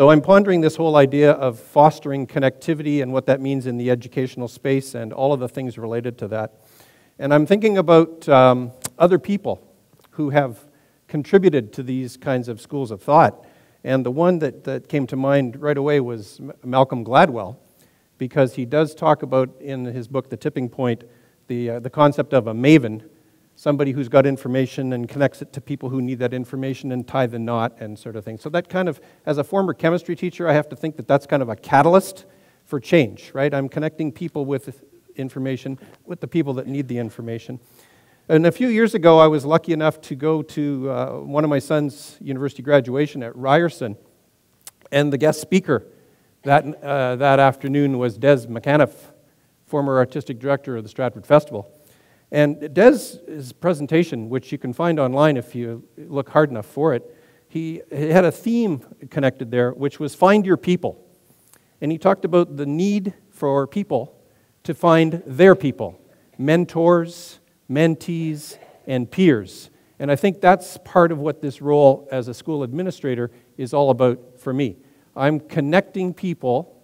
So I'm pondering this whole idea of fostering connectivity and what that means in the educational space and all of the things related to that. And I'm thinking about other people who have contributed to these kinds of schools of thought. And the one that came to mind right away was Malcolm Gladwell, because he does talk about, in his book, The Tipping Point, the concept of a maven, somebody who's got information and connects it to people who need that information and tie the knot and sort of thing. So that kind of, as a former chemistry teacher, I have to think that that's kind of a catalyst for change, right? I'm connecting people with information with the people that need the information. And a few years ago, I was lucky enough to go to one of my son's university graduation at Ryerson, and the guest speaker that afternoon was Des McAniff, former artistic director of the Stratford Festival. And Des' presentation, which you can find online if you look hard enough for it, he had a theme connected there, which was find your people. And he talked about the need for people to find their people, mentors, mentees, and peers. And I think that's part of what this role as a school administrator is all about for me. I'm connecting people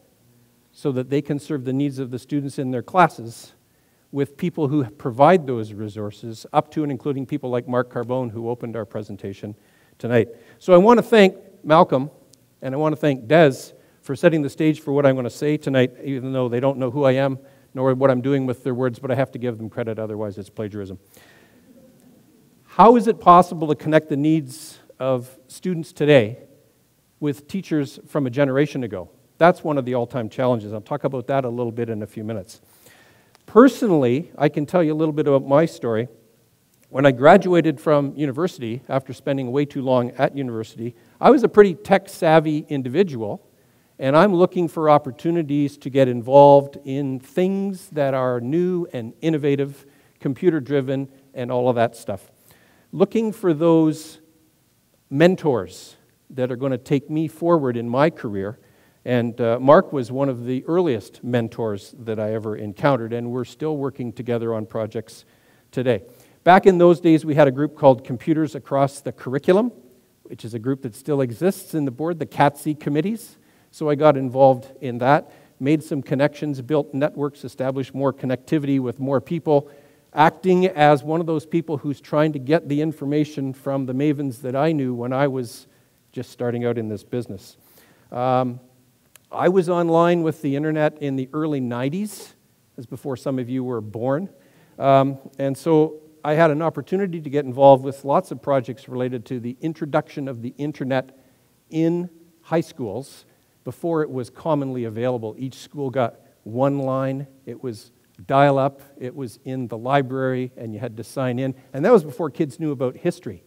so that they can serve the needs of the students in their classes with people who provide those resources, up to and including people like Mark Carbone, who opened our presentation tonight. So I want to thank Malcolm, and I want to thank Des for setting the stage for what I'm going to say tonight, even though they don't know who I am, nor what I'm doing with their words, but I have to give them credit, otherwise it's plagiarism. How is it possible to connect the needs of students today with teachers from a generation ago? That's one of the all-time challenges. I'll talk about that a little bit in a few minutes. Personally, I can tell you a little bit about my story. When I graduated from university, after spending way too long at university, I was a pretty tech-savvy individual, and I'm looking for opportunities to get involved in things that are new and innovative, computer-driven, and all of that stuff. Looking for those mentors that are going to take me forward in my career. And Mark was one of the earliest mentors that I ever encountered, and we're still working together on projects today. Back in those days, we had a group called Computers Across the Curriculum, which is a group that still exists in the board, the CATSI committees. So I got involved in that, made some connections, built networks, established more connectivity with more people, acting as one of those people who's trying to get the information from the mavens that I knew when I was just starting out in this business. I was online with the internet in the early 90s, as before some of you were born. And so I had an opportunity to get involved with lots of projects related to the introduction of the internet in high schools before it was commonly available. Each school got one line. It was dial-up. It was in the library, and you had to sign in. And that was before kids knew about history.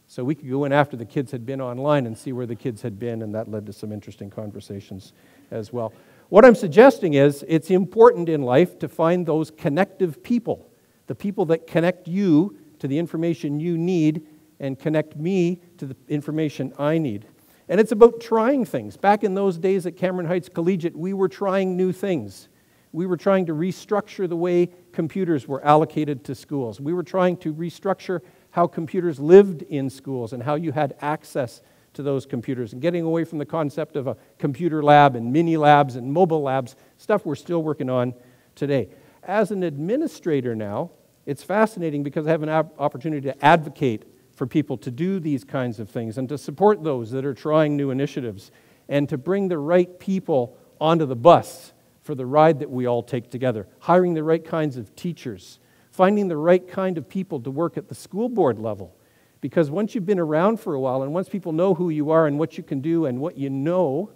So we could go in after the kids had been online and see where the kids had been, and that led to some interesting conversations as well. What I'm suggesting is it's important in life to find those connective people, the people that connect you to the information you need and connect me to the information I need. And it's about trying things. Back in those days at Cameron Heights Collegiate, we were trying new things. We were trying to restructure the way computers were allocated to schools. We were trying to restructure how computers lived in schools and how you had access to those computers, and getting away from the concept of a computer lab and mini labs and mobile labs, stuff we're still working on today. As an administrator now, it's fascinating because I have an opportunity to advocate for people to do these kinds of things and to support those that are trying new initiatives and to bring the right people onto the bus for the ride that we all take together, hiring the right kinds of teachers, finding the right kind of people to work at the school board level. Because once you've been around for a while and once people know who you are and what you can do and what you know,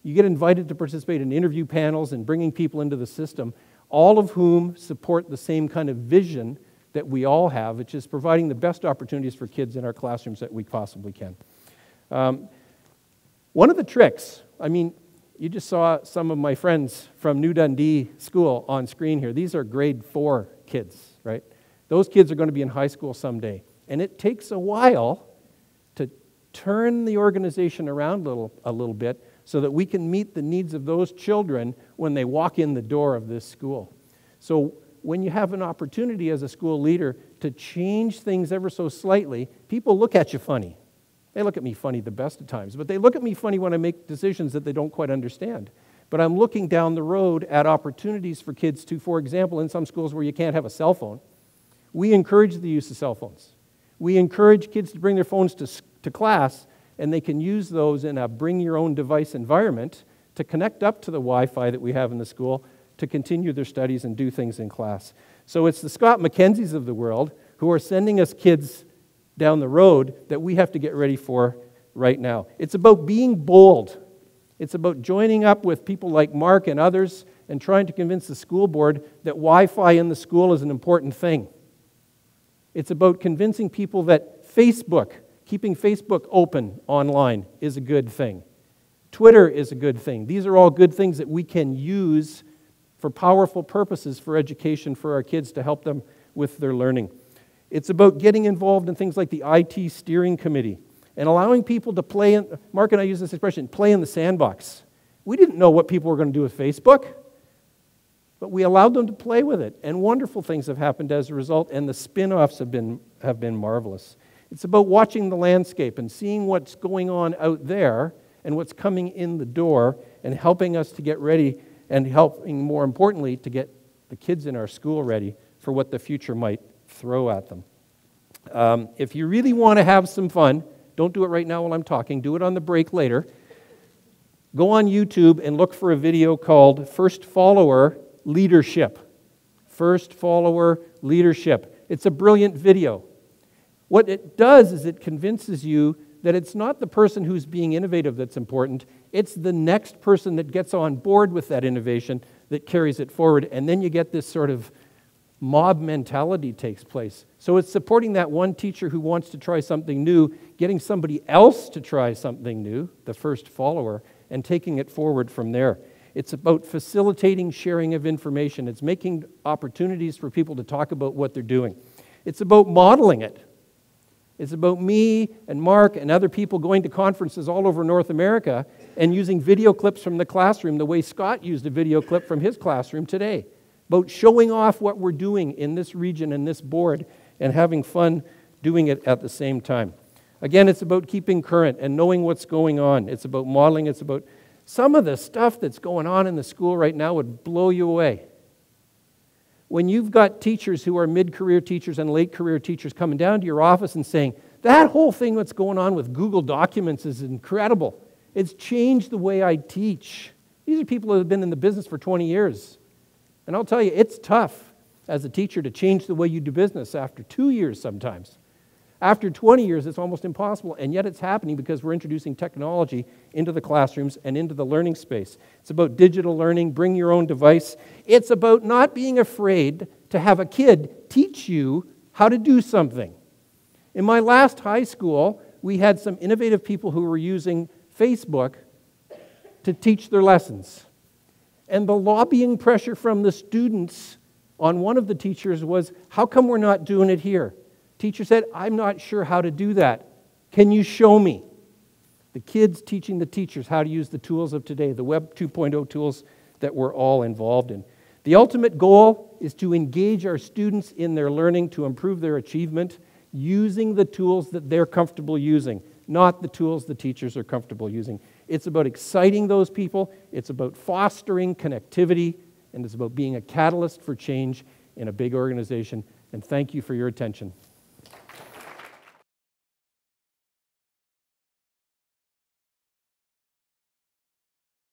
you get invited to participate in interview panels and bringing people into the system, all of whom support the same kind of vision that we all have, which is providing the best opportunities for kids in our classrooms that we possibly can. One of the tricks, you just saw some of my friends from New Dundee School on screen here. These are grade 4 kids, right? Those kids are going to be in high school someday. And it takes a while to turn the organization around a little bit so that we can meet the needs of those children when they walk in the door of this school. So when you have an opportunity as a school leader to change things ever so slightly, people look at you funny. They look at me funny the best of times, but they look at me funny when I make decisions that they don't quite understand. But I'm looking down the road at opportunities for kids to, for example, in some schools where you can't have a cell phone, we encourage the use of cell phones. We encourage kids to bring their phones to class, and they can use those in a bring-your-own-device environment to connect up to the Wi-Fi that we have in the school to continue their studies and do things in class. So it's the Scott McKenzies of the world who are sending us kids down the road that we have to get ready for right now. It's about being bold. It's about joining up with people like Mark and others and trying to convince the school board that Wi-Fi in the school is an important thing. It's about convincing people that Facebook, keeping Facebook open online, is a good thing. Twitter is a good thing. These are all good things that we can use for powerful purposes for education for our kids to help them with their learning. It's about getting involved in things like the IT Steering Committee and allowing people to play in, Mark and I use this expression, play in the sandbox. We didn't know what people were going to do with Facebook, but we allowed them to play with it, and wonderful things have happened as a result, and the spin-offs have been marvelous. It's about watching the landscape and seeing what's going on out there and what's coming in the door and helping us to get ready and helping, more importantly, to get the kids in our school ready for what the future might throw at them. If you really want to have some fun, don't do it right now while I'm talking, do it on the break later. Go on YouTube and look for a video called First Follower Leadership. First Follower Leadership. It's a brilliant video. What it does is it convinces you that it's not the person who's being innovative that's important, it's the next person that gets on board with that innovation that carries it forward, and then you get this sort of mob mentality takes place. So it's supporting that one teacher who wants to try something new, getting somebody else to try something new, the first follower, and taking it forward from there. It's about facilitating sharing of information. It's making opportunities for people to talk about what they're doing. It's about modeling it. It's about me and Mark and other people going to conferences all over North America and using video clips from the classroom the way Scott used a video clip from his classroom today. About showing off what we're doing in this region and this board and having fun doing it at the same time. Again, it's about keeping current and knowing what's going on. It's about modeling. It's about some of the stuff that's going on in the school right now would blow you away. When you've got teachers who are mid-career teachers and late-career teachers coming down to your office and saying, that whole thing that's going on with Google Documents is incredible. It's changed the way I teach. These are people who have been in the business for 20 years. And I'll tell you, it's tough as a teacher to change the way you do business after 2 years sometimes. After 20 years, it's almost impossible, and yet it's happening because we're introducing technology into the classrooms and into the learning space. It's about digital learning, bring your own device. It's about not being afraid to have a kid teach you how to do something. In my last high school, we had some innovative people who were using Facebook to teach their lessons. And the lobbying pressure from the students on one of the teachers was, how come we're not doing it here? Teacher said, I'm not sure how to do that. Can you show me? The kids teaching the teachers how to use the tools of today, the Web 2.0 tools that we're all involved in. The ultimate goal is to engage our students in their learning to improve their achievement using the tools that they're comfortable using, not the tools the teachers are comfortable using. It's about exciting those people, it's about fostering connectivity, and it's about being a catalyst for change in a big organization. And thank you for your attention.